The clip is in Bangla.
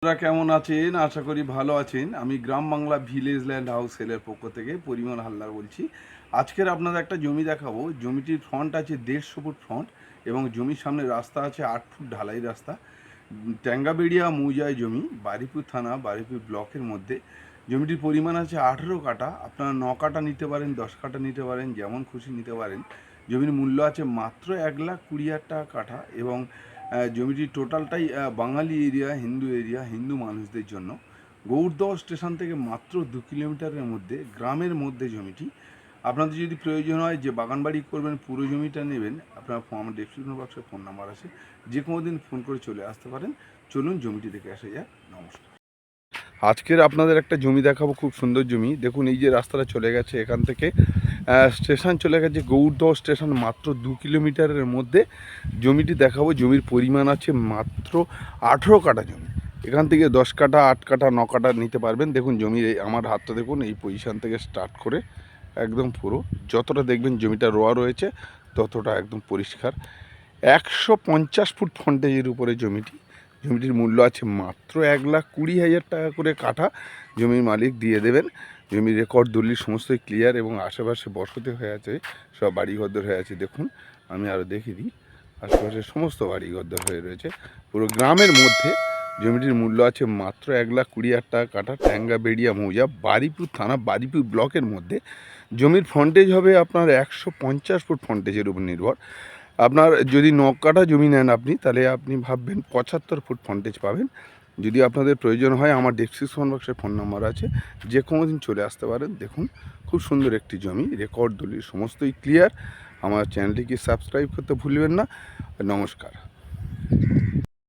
আপনারা কেমন আছেন? আশা করি ভালো আছেন। আমি গ্রাম বাংলা ভিলেজ ল্যান্ড হাউস সেলের পক্ষ থেকে পরিমল হালদার বলছি। আজকের আপনাদের একটা জমি দেখাবো। জমিটির ফ্রন্ট আছে 150 ফুট ফ্রন্ট এবং জমির সামনে রাস্তা আছে 8 ফুট ঢালাই রাস্তা। ট্যাঙ্গাবেড়িয়া মৌজায় জমি, বারুইপুর থানা, বারুইপুর ব্লকের মধ্যে। জমিটির পরিমাণ আছে 18 কাঠা। আপনারা 9 কাঠা নিতে পারেন, 10 কাঠা নিতে পারেন, যেমন খুশি নিতে পারেন। জমির মূল্য আছে মাত্র 1,20,000 টাকা কাঠা এবং জমিটি টোটালটাই বাঙালি এরিয়া, হিন্দু এরিয়া, হিন্দু মানুষদের জন্য। গৌরদহ স্টেশন থেকে মাত্র 2 কিলোমিটারের মধ্যে, গ্রামের মধ্যে জমিটি। আপনাদের যদি প্রয়োজন হয় যে বাগানবাড়ি করবেন, পুরো জমিটা নেবেন, আপনার আমার ডেসক্রিপশন বক্সে ফোন নাম্বার আছে, যে কোনো দিন ফোন করে চলে আসতে পারেন। চলুন জমিটি দেখে আসা যাক। নমস্কার। আজকের আপনাদের একটা জমি দেখাবো, খুব সুন্দর জমি। দেখুন এই যে রাস্তাটা চলে গেছে, এখান থেকে স্টেশন চলে গেছে গৌরদহ স্টেশন, মাত্র 2 কিলোমিটারের মধ্যে জমিটি দেখাবো। জমির পরিমাণ আছে মাত্র 18 কাঠা জমি। এখান থেকে 10 কাঠা, 8 কাঠা, 9 কাঠা নিতে পারবেন। দেখুন জমির আমার হাতটা দেখুন, এই পজিশান থেকে স্টার্ট করে একদম পুরো যতটা দেখবেন জমিটা রোয়া রয়েছে ততটা একদম পরিষ্কার। 150 ফুট ফ্রন্টেজের উপরে জমিটি। জমিটির মূল্য আছে মাত্র 1,20,000 টাকা করে কাঠা। জমির মালিক দিয়ে দেবেন। জমির রেকর্ড দলিল সমস্তই ক্লিয়ার এবং আশেপাশে বসতি হয়ে আছে, সব বাড়িঘরদর হয়ে আছে। দেখুন আমি আরও দেখিয়ে দিই, আশেপাশে সমস্ত বাড়িঘরদর হয়ে রয়েছে পুরো গ্রামের মধ্যে। জমিটির মূল্য আছে মাত্র 1,20,000 টাকা কাঠা। ট্যাঙ্গাবেড়িয়া মৌজা, বারুইপুর থানা, বারুইপুর ব্লকের মধ্যে। জমির ফ্রন্টেজ হবে আপনার 150 ফুট ফ্রন্টেজের উপর নির্ভর। আপনার যদি 9 কাঠা জমি নেন আপনি, তাহলে আপনি ভাববেন 75 ফুট ফ্রন্টেজ পাবেন। যদি আপনাদের প্রয়োজন হয় আমার ডেসক্রিপশন বক্সে ফোন নাম্বার আছে, যে কোনো দিন চলে আসতে পারেন। দেখুন খুব সুন্দর একটি জমি, রেকর্ড দলিল সমস্তই ক্লিয়ার। আমার চ্যানেলটিকে সাবস্ক্রাইব করতে ভুলবেন না। নমস্কার।